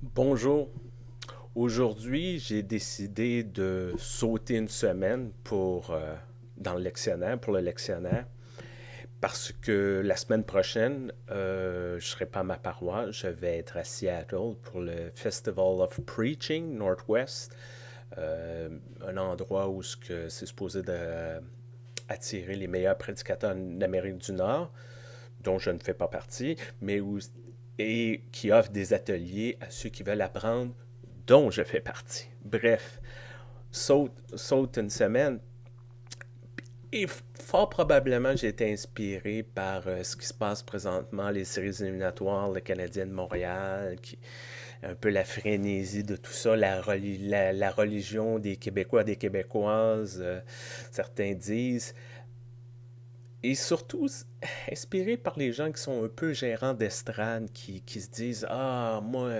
Bonjour. Aujourd'hui, j'ai décidé de sauter une semaine dans le lectionnaire, pour le lectionnaire, parce que la semaine prochaine, je ne serai pas à ma paroisse, je vais être à Seattle pour le Festival of Preaching Northwest, un endroit où c'est supposé attirer les meilleurs prédicateurs d'Amérique du Nord, dont je ne fais pas partie, et qui offre des ateliers à ceux qui veulent apprendre, dont je fais partie. Bref, saute une semaine. Et fort probablement, j'ai été inspiré par ce qui se passe présentement, les séries éliminatoires, le Canadien de Montréal, un peu la frénésie de tout ça, la religion des Québécois, des Québécoises, certains disent. Et surtout, inspiré par les gens qui sont un peu gérants d'estrade, qui se disent: Ah, moi,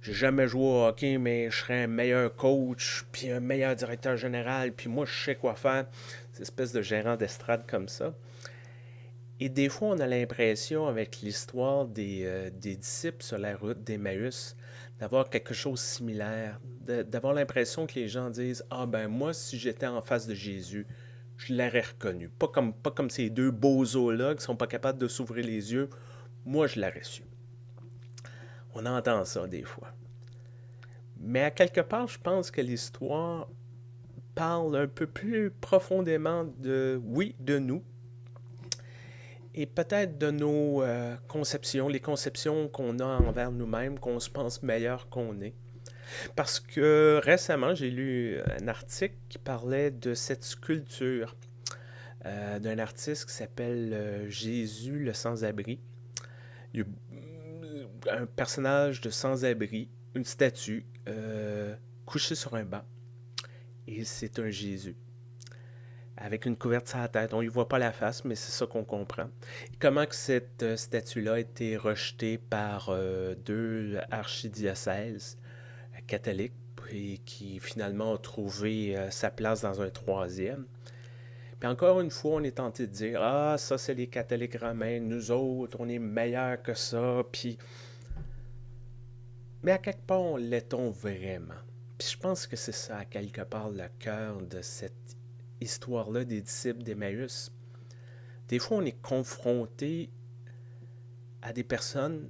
j'ai jamais joué au hockey, mais je serais un meilleur coach, puis un meilleur directeur général, puis moi, je sais quoi faire. Cette espèce de gérant d'estrade comme ça. Et des fois, on a l'impression, avec l'histoire des disciples sur la route d'Emmaüs, d'avoir quelque chose de similaire, d'avoir l'impression que les gens disent: Ah ben moi, si j'étais en face de Jésus, je l'aurais reconnu. Pas comme ces deux bozos-là qui sont pas capables de s'ouvrir les yeux. Moi, je l'aurais su. On entend ça des fois. Mais à quelque part, je pense que l'histoire parle un peu plus profondément oui, de nous, et peut-être de nos conceptions, les conceptions qu'on a envers nous-mêmes, qu'on se pense meilleur qu'on est. Parce que récemment, j'ai lu un article qui parlait de cette sculpture d'un artiste qui s'appelle Jésus le sans-abri. Il y a un personnage de sans-abri, une statue couchée sur un banc, et c'est un Jésus avec une couverture sur la tête. On ne lui voit pas la face, mais c'est ça qu'on comprend. Et comment que cette statue-là a été rejetée par deux archidiocèses catholiques et qui finalement ont trouvé sa place dans un troisième. Puis encore une fois, on est tenté de dire: Ah, ça, c'est les catholiques romains, nous autres, on est meilleurs que ça. Puis... Mais à quelque part, on l'est-on vraiment? Puis je pense que c'est ça, à quelque part, le cœur de cette histoire-là des disciples d'Emmaüs. Des fois, on est confronté à des personnes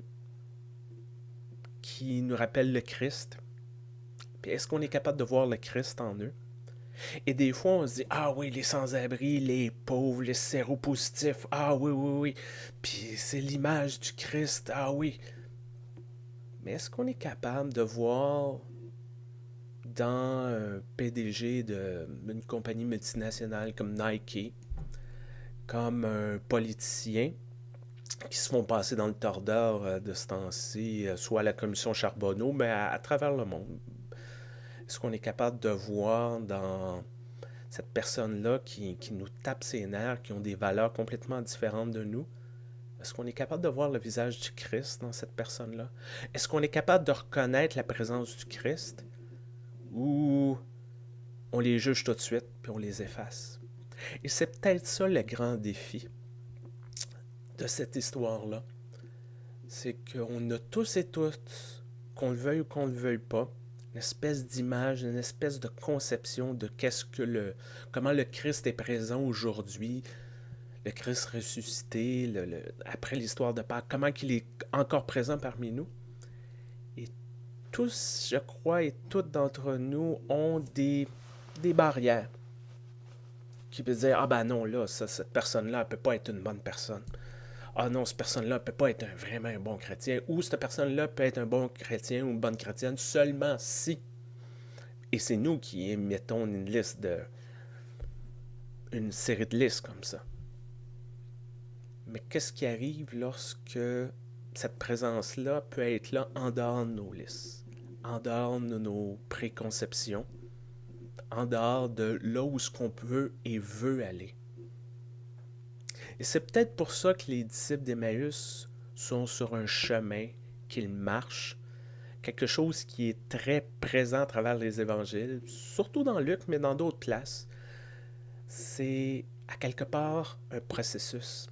qui nous rappellent le Christ. Puis est-ce qu'on est capable de voir le Christ en eux? Et des fois, on se dit: Ah oui, les sans-abri, les pauvres, les séropositifs, ah oui, oui, oui. Puis c'est l'image du Christ, ah oui. Mais est-ce qu'on est capable de voir dans un PDG d'une compagnie multinationale comme Nike, comme un politicien, qui se font passer dans le tordeur de ce temps-ci, soit à la commission Charbonneau, mais à travers le monde? Est-ce qu'on est capable de voir dans cette personne-là qui nous tape ses nerfs, qui ont des valeurs complètement différentes de nous? Est-ce qu'on est capable de voir le visage du Christ dans cette personne-là? Est-ce qu'on est capable de reconnaître la présence du Christ? Ou on les juge tout de suite, puis on les efface? Et c'est peut-être ça le grand défi de cette histoire-là. C'est qu'on a tous et toutes, qu'on le veuille ou qu'on ne le veuille pas, une espèce d'image, une espèce de conception de comment le Christ est présent aujourd'hui, le Christ ressuscité, après l'histoire de Pâques, comment il est encore présent parmi nous. Et tous, je crois, et toutes d'entre nous ont des barrières qui peuvent dire: Ah ben non, là, cette personne-là, elle ne peut pas être une bonne personne. Ah non, cette personne-là ne peut pas être vraiment un bon chrétien. Ou cette personne-là peut être un bon chrétien ou une bonne chrétienne seulement si. Et c'est nous qui émettons une série de listes comme ça. Mais qu'est-ce qui arrive lorsque cette présence-là peut être là en dehors de nos listes, en dehors de nos préconceptions, en dehors de là où ce qu'on peut et veut aller? Et c'est peut-être pour ça que les disciples d'Emmaüs sont sur un chemin qu'ils marchent, quelque chose qui est très présent à travers les évangiles, surtout dans Luc, mais dans d'autres places. C'est à quelque part un processus.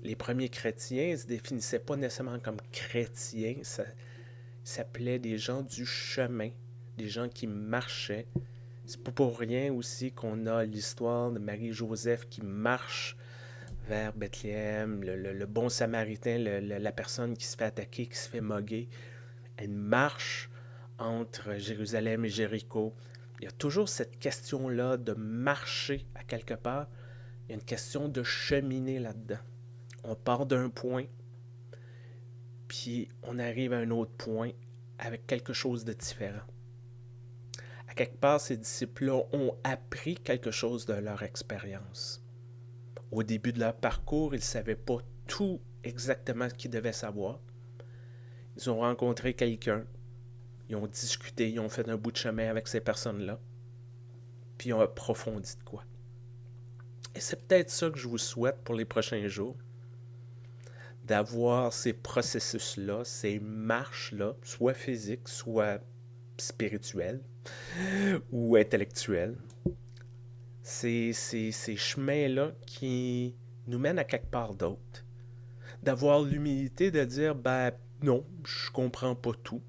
Les premiers chrétiens ne se définissaient pas nécessairement comme chrétiens. s'appelaient des gens du chemin, des gens qui marchaient. C'est pas pour rien aussi qu'on a l'histoire de Marie-Joseph qui marche vers Bethléem, le bon samaritain, la personne qui se fait attaquer, qui se fait moguer. Elle marche entre Jérusalem et Jéricho. Il y a toujours cette question-là de marcher à quelque part. Il y a une question de cheminer là-dedans. On part d'un point, puis on arrive à un autre point avec quelque chose de différent. À quelque part, ces disciples-là ont appris quelque chose de leur expérience. Au début de leur parcours, ils ne savaient pas tout exactement ce qu'ils devaient savoir. Ils ont rencontré quelqu'un, ils ont discuté, ils ont fait un bout de chemin avec ces personnes-là, puis ils ont approfondi de quoi. Et c'est peut-être ça que je vous souhaite pour les prochains jours, d'avoir ces processus-là, ces marches-là, soit physiques, soit spirituelles ou intellectuelles. Ces chemins-là qui nous mènent à quelque part d'autre. D'avoir l'humilité de dire, ben non, je comprends pas tout.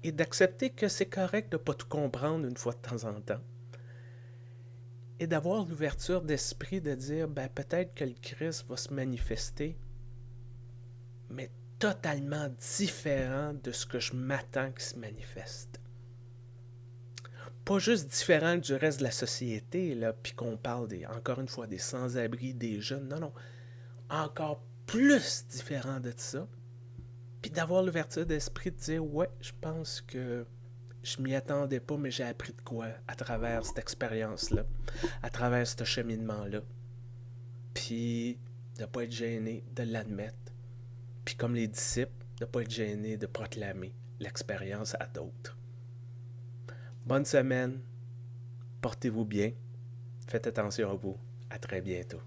Et d'accepter que c'est correct de ne pas tout comprendre une fois de temps en temps. Et d'avoir l'ouverture d'esprit de dire, ben peut-être que le Christ va se manifester, mais totalement différent de ce que je m'attends qu'il se manifeste. Pas juste différent du reste de la société, là, puis qu'on parle encore une fois des sans-abri, des jeunes, non, encore plus différent de ça. Puis d'avoir l'ouverture d'esprit de dire, ouais, je pense que je m'y attendais pas, mais j'ai appris de quoi à travers cette expérience-là, à travers ce cheminement-là. Puis de ne pas être gêné de l'admettre. Puis comme les disciples, de ne pas être gêné de proclamer l'expérience à d'autres. Bonne semaine, portez-vous bien, faites attention à vous, à très bientôt.